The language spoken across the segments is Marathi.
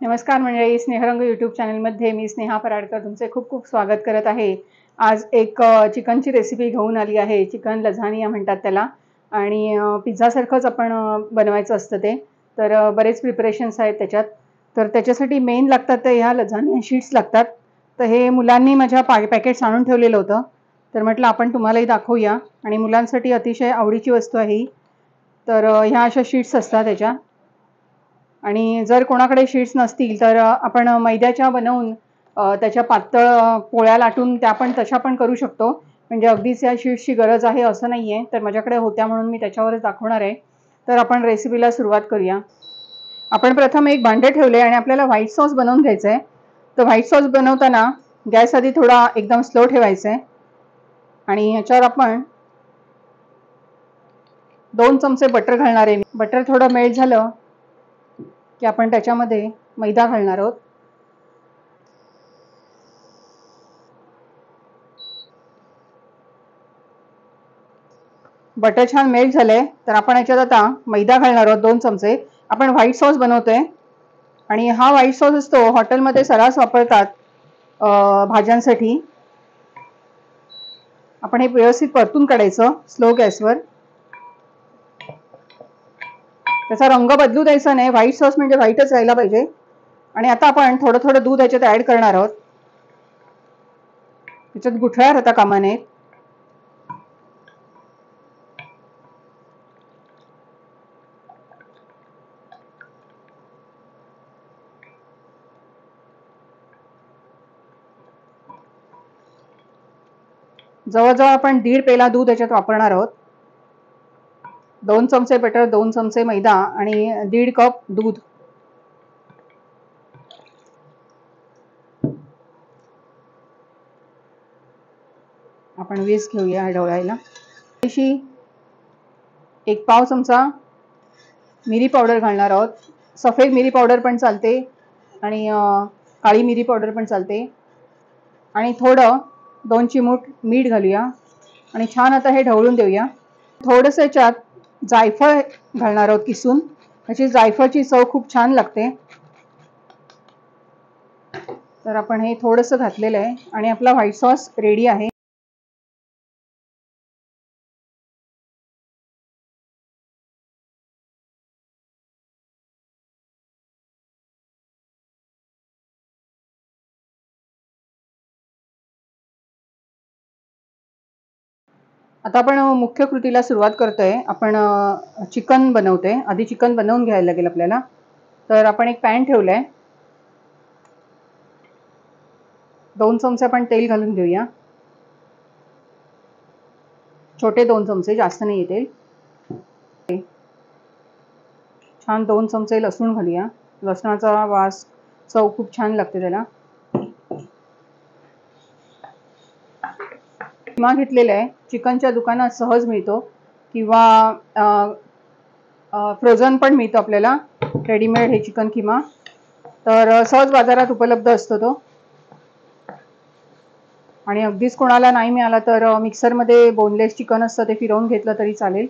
नमस्कार मंडळी, स्नेहरंग यूट्यूब चॅनलमध्ये मी स्नेहा पराडकर तुमचे खूप खूप स्वागत करत आहे। आज एक चिकनची रेसिपी घेऊन आली आहे। चिकन लझानिया म्हणतात त्याला आणि पिझ्झासारखंच आपण बनवायचं असतं ते। तर बरेच प्रिपरेशन्स आहेत त्याच्यात। तर त्याच्यासाठी मेन लागतात ते ह्या लझानिया शीट्स लागतात। तर हे मुलांनी माझ्या पॅकेट्स आणून ठेवलेलं होतं, तर म्हटलं आपण तुम्हालाही दाखवूया आणि मुलांसाठी अतिशय आवडीची वस्तू आहे ही। तर ह्या अशा शीट्स असतात त्याच्या आणि जर कोणाकडे शीट्स नसतील तर आपण मैद्याच्या बनवून त्याच्या पातळ पोळ्या लाटून त्या पण तशा पण करू शकतो। म्हणजे अगदीच या शीट्सची गरज आहे असं नाही आहे, तर माझ्याकडे होत्या म्हणून मी त्याच्यावरच दाखवणार आहे। तर आपण रेसिपीला सुरुवात करूया। आपण प्रथम एक भांडे ठेवले आणि आपल्याला व्हाईट सॉस बनवून घ्यायचं आहे। तर व्हाईट सॉस बनवताना गॅस आधी थोडा एकदम स्लो ठेवायचा आहे आणि ह्याच्यावर आपण 2 चमचे बटर घालणार आहे। बटर थोडं मेल्ट झालं की आपण त्याच्यामध्ये मैदा घालणार आहोत। बटर छान मेल्ट झालंय तर आपण याच्यात आता मैदा घालणार आहोत 2 चमचे। आपण व्हाईट सॉस बनवतोय आणि हा व्हाईट सॉस असतो हॉटेलमध्ये सर्रास वापरतात भाज्यांसाठी। आपण हे व्यवस्थित परतून काढायचं स्लो गॅसवर। त्याचा रंग बदलू द्यायचा नाही, व्हाईट सॉस म्हणजे व्हाईटच राहायला पाहिजे। आणि आता आपण थोडं थोडं दूध याच्यात ऍड करणार आहोत। त्याच्यात गुठळ्या राहता कामा नयेत। जवळजवळ आपण 1.5 पेला दूध याच्यात वापरणार आहोत। 2 चमचे बटर, 2 चमचे मैदा आणि 1.5 कप दूध। आपण विस्क घेऊया ढवळायला। अशी 1 पाव चमचा मिरी पावडर घालणार आहोत। सफेद मिरी पावडर पण चालते आणि काळी मिरी पावडर पण चालते। आणि थोडं 2 चिमूट मीठ घालूया आणि छान आता हे ढवळून देऊया। थोडंसं याच्यात जायफळ घालणार आहोत किसून, त्याची जायफळची चव खूप छान लागते। तर आपण हे थोडंसं घातलेलं आहे आणि आपला व्हाईट सॉस रेडी आहे। आता आपण मुख्य कृतीला सुरुवात करतोय। आपण चिकन बनवतोय। आधी चिकन बनवून घ्यायला लागेल आपल्याला। तर आपण एक पॅन ठेवलाय, 2 चमचे आपण तेल घालून घेऊया। छोटे 2 चमचे, जास्त नाही तेल। छान 2 चमचे लसूण घालूया। लसणाचा वास चव खूप छान लागते त्याला। किमा घेतलेला आहे, चिकनच्या दुकानात सहज मिळतो किंवा फ्रोझन पण मिळतो आपल्याला रेडीमेड हे चिकन किमा। तर सहज बाजारात उपलब्ध असतो तो। आणि अगदीच कोणाला नाही मिळाला तर मिक्सरमध्ये बोनलेस चिकन असतं ते फिरवून घेतलं तरी चालेल।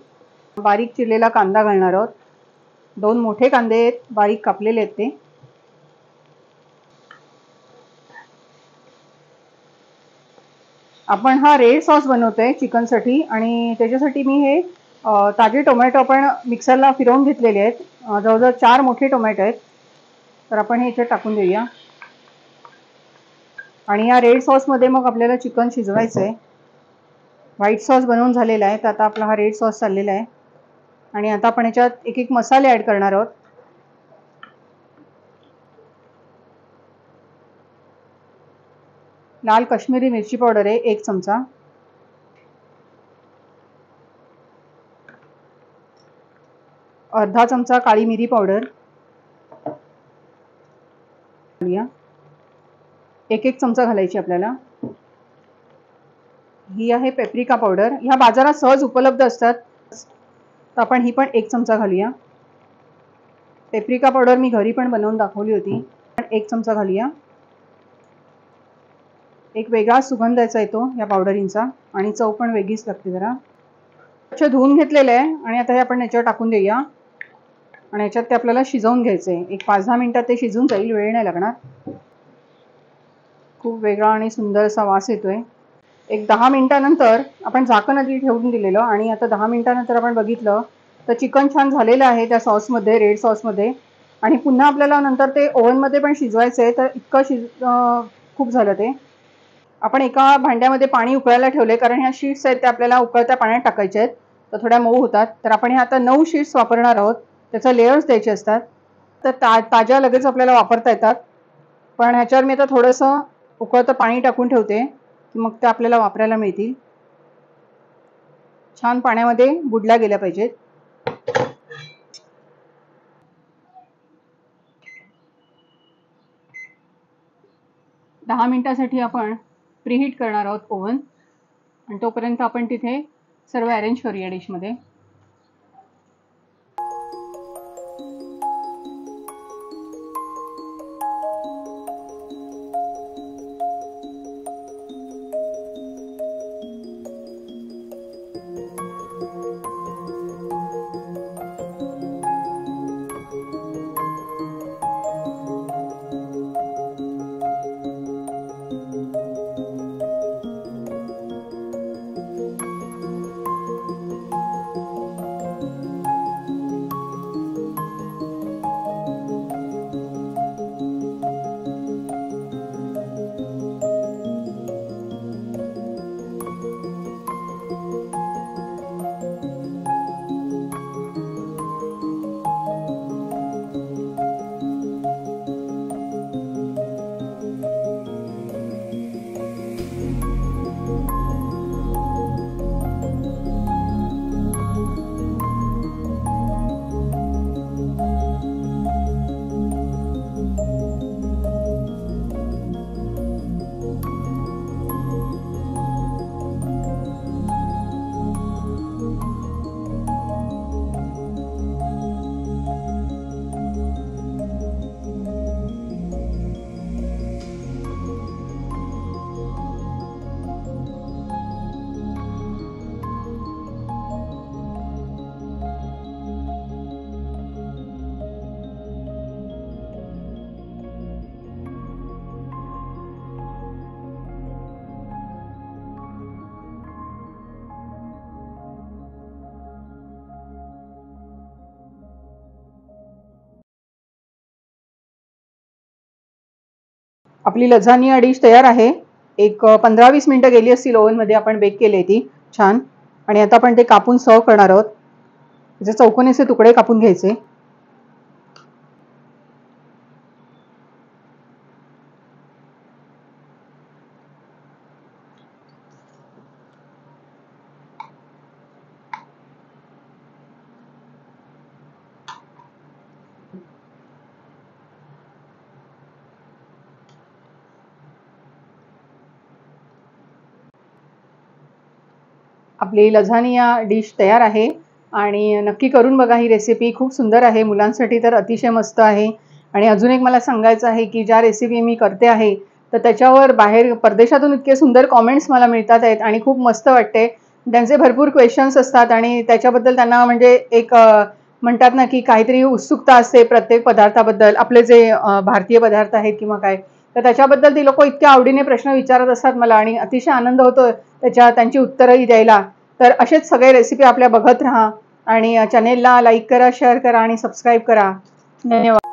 बारीक चिरलेला कांदा घालणार आहोत। 2 मोठे कांदे बारीक कापलेले आहेत ते। आपण हा रेड सॉस बनवतोय चिकनसाठी आणि त्याच्यासाठी मी हे ताजे टोमॅटो आपण मिक्सरला फिरवून घेतलेले आहेत। जवळजवळ 4 मोठे टोमॅटो आहेत। तर आपण हे इथे टाकून देऊया आणि या रेड सॉसमध्ये मग आपल्याला चिकन शिजवायचं आहे। व्हाईट सॉस बनवून झालेला आहे, तर आता आपला हा रेड सॉस चाललेला आहे आणि आता आपण याच्यात एक एक मसाले ॲड करणार आहोत। लाल काश्मीरी मिरची पावडर आहे 1 चमचा। अर्धा चमचा काळी मिरी पावडर। 1 चमचा घालायची आपल्याला। ही आहे पेप्रिका पावडर, ह्या बाजारात सहज उपलब्ध असतात। तर आपण ही पण 1 चमचा घालूया। पेप्रिका पावडर मी घरी पण बनवून दाखवली होती। 1 चमचा घालूया। एक वेगळा सुगंध याचा येतो या पावडरींचा आणि चव पण वेगळीच लागते जरा। स्वच्छ धुवून घेतलेलं आहे आणि आता हे आपण याच्यावर टाकून देऊया। आणि याच्यात ते आपल्याला शिजवून घ्यायचे. एक 5-10 मिनिटात ते शिजून जाईल, वेळ नाही लागणार. खूप वेगळा आणि सुंदर असा वास येतोय. एक 10 मिनिटानंतर आपण झाकण आधी ठेवून दिलेलं आणि आता 10 मिनिटानंतर आपण बघितलं तर चिकन छान झालेलं आहे त्या सॉसमध्ये, रेड सॉसमध्ये. आणि पुन्हा आपल्याला नंतर ते ओव्हनमध्ये पण शिजवायचं आहे. तर इतकं खूप झालं ते. आपण एका भांड्यामध्ये पाणी उकळायला ठेवले, कारण ह्या शीट्स आहेत त्या आपल्याला उकळत्या पाण्यात टाकायच्या आहेत, तर थोड्या मऊ होतात. तर आपण हे आता 9 शीट्स वापरणार आहोत. त्याचा लेयर्स द्यायचे असतात. तर ताज्या लगेच आपल्याला वापरता येतात. पण ह्याच्यावर मी आता थोडंसं उकळतं पाणी टाकून ठेवते, की मग ते आपल्याला वापरायला मिळतील. छान पाण्यामध्ये बुडल्या गेल्या पाहिजेत. दहा मिनिटासाठी आपण प्रीहीट करणार आहोत ओव्हन. आणि तोपर्यंत आपण तिथे सर्व अरेंज करूया डिशमध्ये. आपली लझानिया डिश तयार आहे. एक 15-20 मिनिटं गेली असतील ओव्हनमध्ये आपण बेक केली ती छान. आणि आता आपण ते कापून सर्व करणार आहोत. त्याचे चौकोनीचे तुकडे कापून घ्यायचे. आपली लझानिया डिश तयार आहे. आणि नक्की करून बघा ही रेसिपी, खूप सुंदर आहे. मुलांसाठी तर अतिशय मस्त आहे. आणि अजून एक मला सांगायचं आहे की ज्या रेसिपी मी करते आहे तर त्याच्यावर बाहेर परदेशातून इतके सुंदर कॉमेंट्स मला मिळतात आहेत आणि खूप मस्त वाटते. त्यांचे भरपूर क्वेश्चन्स असतात आणि त्याच्याबद्दल त्यांना म्हणजे एक म्हणतात ना की काहीतरी उत्सुकता असते प्रत्येक पदार्थाबद्दल. आपले जे भारतीय पदार्थ आहेत किंवा काय, तर त्याच्याबद्दल ती लोक इतक्या आवडीने प्रश्न विचारत असतात मला आणि अतिशय आनंद होतो त्यांची उत्तरंही द्यायला. तर असेच सगळे रेसिपी आपल्या बघत राहा आणि चॅनेलला लाईक करा, शेअर करा आणि सबस्क्राईब करा. धन्यवाद.